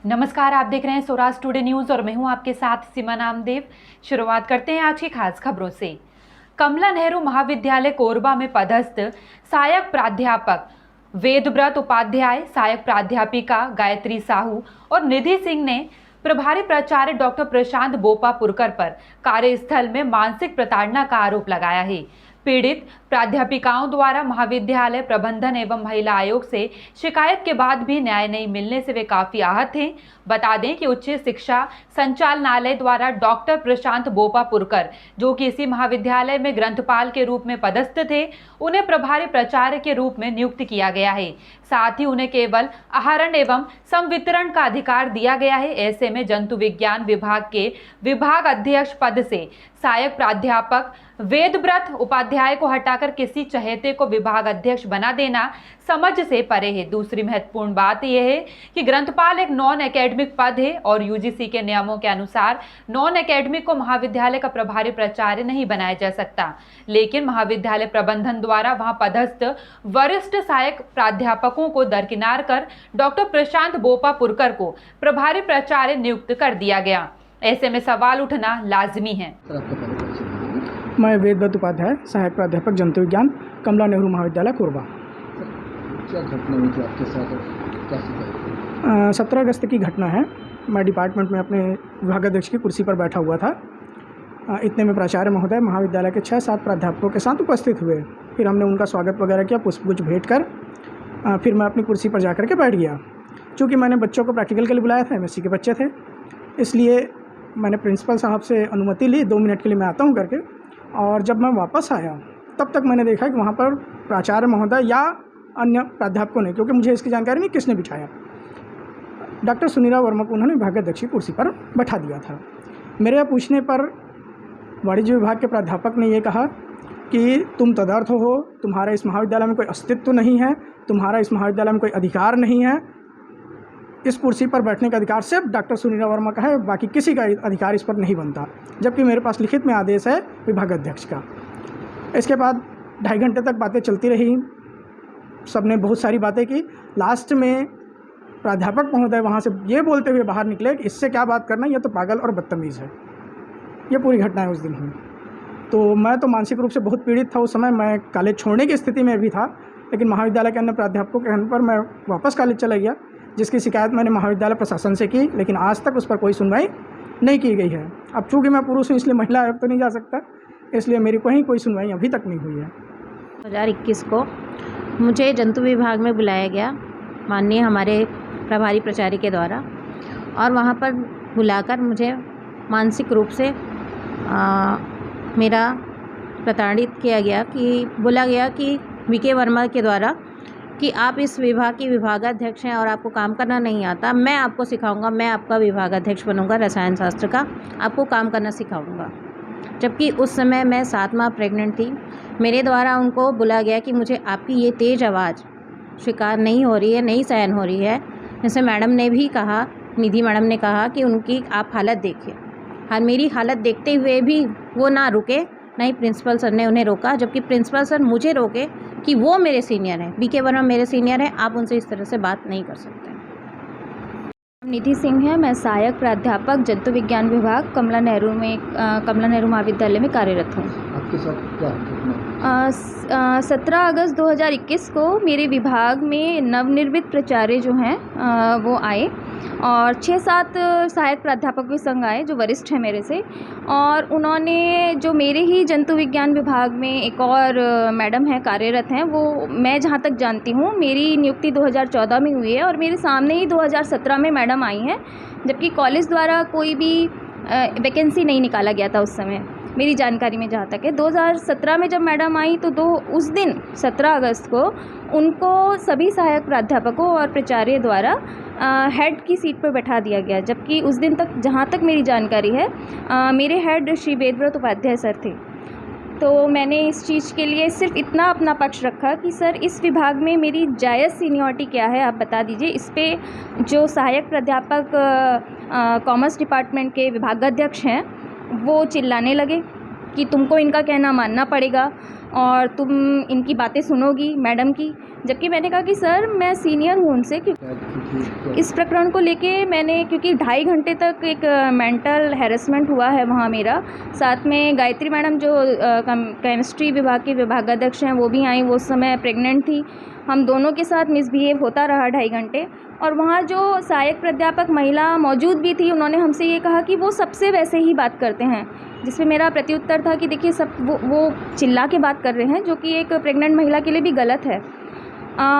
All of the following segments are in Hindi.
नमस्कार, आप देख रहे हैं स्वराज टुडे न्यूज और मैं हूं आपके साथ सीमा नामदेव। शुरुआत करते हैं आज की खास खबरों से। कमला नेहरू महाविद्यालय कोरबा में पदस्थ सहायक प्राध्यापक वेदव्रत उपाध्याय, सहायक प्राध्यापिका गायत्री साहू और निधि सिंह ने प्रभारी प्राचार्य डॉक्टर प्रशांत बोपापुरकर पर कार्यस्थल में मानसिक प्रताड़ना का आरोप लगाया है। पीड़ित प्राध्यापिकाओं द्वारा महाविद्यालय प्रबंधन एवं महिला आयोग से शिकायत के बाद भी न्याय नहीं मिलने से वे काफी आहत थे। बता दें कि उच्च शिक्षा संचालनालय द्वारा डॉक्टर प्रशांत बोपापुरकर, जो कि इसी महाविद्यालय में ग्रंथपाल के रूप में पदस्थ थे, उन्हें प्रभारी प्राचार्य के रूप में नियुक्त किया गया है। साथ ही उन्हें केवल आहरण एवं संवितरण का अधिकार दिया गया है। ऐसे में जंतु विज्ञान विभाग के विभाग अध्यक्ष पद से सहायक प्राध्यापक वेदव्रत उपाध्याय को हटाकर किसी चहेते को विभाग अध्यक्ष बना देना समझ से परे है। दूसरी महत्वपूर्ण बात यह है कि ग्रंथपाल एक नॉन एकेडमिक पद है और यूजीसी के नियमों के अनुसार नॉन एकेडमिक को महाविद्यालय का प्रभारी प्राचार्य नहीं बनाया जा सकता, लेकिन महाविद्यालय प्रबंधन द्वारा वहां पदस्थ वरिष्ठ सहायक प्राध्यापकों को दरकिनार कर डॉक्टर प्रशांत बोपापुरकर को प्रभारी प्राचार्य नियुक्त कर दिया गया। ऐसे में सवाल उठना लाजमी है। मैं वेदव्रत उपाध्याय, सहायक प्राध्यापक जंतु विज्ञान, कमला नेहरू महाविद्यालय कोरबा। क्या घटना हुई थी आपके साथ और क्या शिकायत? 17 अगस्त की घटना है। मैं डिपार्टमेंट में अपने विभागाध्यक्ष की कुर्सी पर बैठा हुआ था। इतने में प्राचार्य महोदय महाविद्यालय के 6-7 प्राध्यापकों के साथ उपस्थित हुए। फिर हमने उनका स्वागत वगैरह किया, पुष्पगुच्छ भेंट कर फिर मैं अपनी कुर्सी पर जाकर के बैठ गया। चूँकि मैंने बच्चों को प्रैक्टिकल के लिए बुलाया था, एमएससी के बच्चे थे, इसलिए मैंने प्रिंसिपल साहब से अनुमति ली 2 मिनट के लिए मैं आता हूँ करके। और जब मैं वापस आया तब तक मैंने देखा कि वहाँ पर प्राचार्य महोदय या अन्य प्राध्यापकों ने, क्योंकि मुझे इसकी जानकारी नहीं किसने बिठाया, डॉक्टर सुनीला वर्मा को उन्होंने विभागाध्यक्ष की कुर्सी पर बैठा दिया था। मेरे पूछने पर वाणिज्य विभाग के प्राध्यापक ने ये कहा कि तुम तदर्थ हो, तुम्हारा इस महाविद्यालय में कोई अस्तित्व नहीं है, तुम्हारा इस महाविद्यालय में कोई अधिकार नहीं है, इस कुर्सी पर बैठने का अधिकार सिर्फ डॉक्टर सुनीला वर्मा का है, बाकी किसी का अधिकार इस पर नहीं बनता। जबकि मेरे पास लिखित में आदेश है विभागाध्यक्ष का। इसके बाद 2.5 घंटे तक बातें चलती रही, सबने बहुत सारी बातें की। लास्ट में प्राध्यापक महोदय वहाँ से ये बोलते हुए बाहर निकले कि इससे क्या बात करना, ये तो पागल और बदतमीज़ है। ये पूरी घटनाएं उस दिन हुई। तो मैं तो मानसिक रूप से बहुत पीड़ित था उस समय। मैं कॉलेज छोड़ने की स्थिति में भी था, लेकिन महाविद्यालय के अन्य प्राध्यापकों के कहने पर मैं वापस कॉलेज चला गया, जिसकी शिकायत मैंने महाविद्यालय प्रशासन से की, लेकिन आज तक उस पर कोई सुनवाई नहीं की गई है। अब चूँकि मैं पुरुष हूँ इसलिए महिला आयोग तो नहीं जा सकता, इसलिए मेरी कोई सुनवाई अभी तक नहीं हुई है। 2021 को मुझे जंतु विभाग में बुलाया गया माननीय हमारे प्रभारी प्राचार्य के द्वारा, और वहाँ पर बुलाकर मुझे मानसिक रूप से मेरा प्रताड़ित किया गया। कि बोला गया कि वीके वर्मा के द्वारा कि आप इस विभाग की विभागाध्यक्ष हैं और आपको काम करना नहीं आता, मैं आपको सिखाऊंगा, मैं आपका विभागाध्यक्ष बनूंगा रसायन शास्त्र का, आपको काम करना सिखाऊंगा। जबकि उस समय मैं 7 माह प्रेग्नेंट थी। मेरे द्वारा उनको बोला गया कि मुझे आपकी ये तेज़ आवाज़ स्वीकार नहीं हो रही है, नहीं सहन हो रही है। जैसे मैडम ने भी कहा, निधि मैडम ने कहा कि उनकी आप हालत देखिए। हाँ, मेरी हालत देखते हुए भी वो ना रुके, ना ही प्रिंसिपल सर ने उन्हें रोका। जबकि प्रिंसिपल सर मुझे रोके कि वो मेरे सीनियर हैं, वीके वर्मा मेरे सीनियर हैं, आप उनसे इस तरह से बात नहीं कर सकते। निधि सिंह है, मैं सहायक प्राध्यापक जंतु विज्ञान विभाग कमला नेहरू महाविद्यालय में कार्यरत हूँ। आपके साथ क्या घटना? 17 अगस्त 2021 को मेरे विभाग में नवनिर्मित प्राचार्य जो हैं वो आए और 6-7 सहायक प्राध्यापक भी संग आए जो वरिष्ठ हैं मेरे से, और उन्होंने जो मेरे ही जंतु विज्ञान विभाग में एक और मैडम हैं कार्यरत हैं, वो मैं जहाँ तक जानती हूँ मेरी नियुक्ति 2014 में हुई है और मेरे सामने ही 2017 में मैडम आई हैं, जबकि कॉलेज द्वारा कोई भी वैकेंसी नहीं निकाला गया था उस समय मेरी जानकारी में जहाँ तक है। 2017 में जब मैडम आई तो उस दिन 17 अगस्त को उनको सभी सहायक प्राध्यापकों और प्राचार्य द्वारा हेड की सीट पर बैठा दिया गया। जबकि उस दिन तक जहाँ तक मेरी जानकारी है मेरे हेड श्री वेदव्रत उपाध्याय सर थे। तो मैंने इस चीज़ के लिए सिर्फ इतना अपना पक्ष रखा कि सर इस विभाग में मेरी जायज़ सीनियरिटी क्या है, आप बता दीजिए। इस पे जो सहायक प्राध्यापक कॉमर्स डिपार्टमेंट के विभागाध्यक्ष हैं वो चिल्लाने लगे कि तुमको इनका कहना मानना पड़ेगा और तुम इनकी बातें सुनोगी मैडम की। जबकि मैंने कहा कि सर मैं सीनियर हूँ उनसे, क्योंकि इस प्रकरण को लेके मैंने, क्योंकि 2.5 घंटे तक एक मेंटल हैरेसमेंट हुआ है वहाँ मेरा। साथ में गायत्री मैडम जो केमिस्ट्री विभाग के विभागाध्यक्ष हैं वो भी आई, वो उस समय प्रेग्नेंट थी। हम दोनों के साथ मिसबिहेव होता रहा 2.5 घंटे। और वहाँ जो सहायक प्राध्यापक महिला मौजूद भी थी, उन्होंने हमसे ये कहा कि वो सबसे वैसे ही बात करते हैं, जिसपे मेरा प्रत्युत्तर था कि देखिए सब वो चिल्ला के बात कर रहे हैं, जो कि एक प्रेग्नेंट महिला के लिए भी गलत है।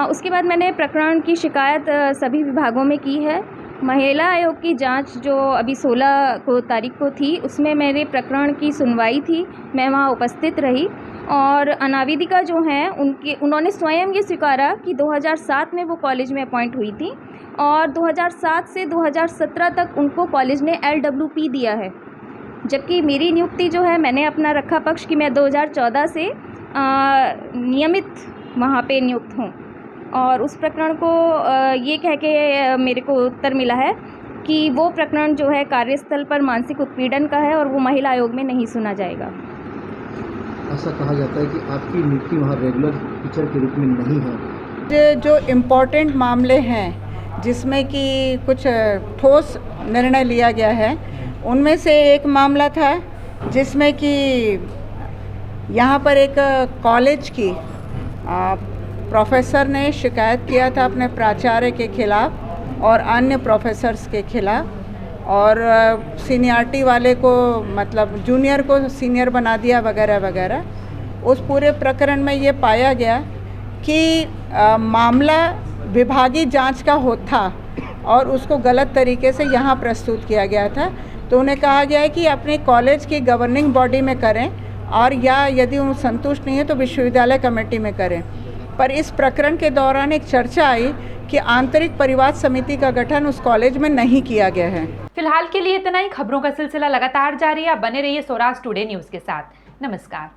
उसके बाद मैंने प्रकरण की शिकायत सभी विभागों में की है। महिला आयोग की जांच जो अभी 16 तारीख को थी, उसमें मेरे प्रकरण की सुनवाई थी, मैं वहाँ उपस्थित रही। और अनाविदिका जो हैं उन्होंने स्वयं ये स्वीकारा कि 2007 में वो कॉलेज में अपॉइंट हुई थी और 2007 से 2017 तक उनको कॉलेज ने LWP दिया है। जबकि मेरी नियुक्ति जो है, मैंने अपना रखा पक्ष कि मैं 2014 से नियमित वहाँ पे नियुक्त हूँ। और उस प्रकरण को ये कह के मेरे को उत्तर मिला है कि वो प्रकरण जो है कार्यस्थल पर मानसिक उत्पीड़न का है और वो महिला आयोग में नहीं सुना जाएगा। ऐसा कहा जाता है कि आपकी नियुक्ति वहाँ रेगुलर टीचर के रूप में नहीं है। जो इम्पोर्टेंट मामले हैं जिसमें कि कुछ ठोस निर्णय लिया गया है, उनमें से एक मामला था जिसमें कि यहाँ पर एक कॉलेज की प्रोफेसर ने शिकायत किया था अपने प्राचार्य के खिलाफ़ और अन्य प्रोफेसर्स के खिलाफ़, और सीनियरिटी वाले को मतलब जूनियर को सीनियर बना दिया वगैरह वगैरह। उस पूरे प्रकरण में ये पाया गया कि मामला विभागीय जांच का था और उसको गलत तरीके से यहाँ प्रस्तुत किया गया था। तो उन्हें कहा गया है कि अपने कॉलेज की गवर्निंग बॉडी में करें, और या यदि वो संतुष्ट नहीं है तो विश्वविद्यालय कमेटी में करें। पर इस प्रकरण के दौरान एक चर्चा आई कि आंतरिक परिवाद समिति का गठन उस कॉलेज में नहीं किया गया है। फिलहाल के लिए इतना ही। खबरों का सिलसिला लगातार जारी है। बने रहिए स्वराज टुडे न्यूज़ के साथ। नमस्कार।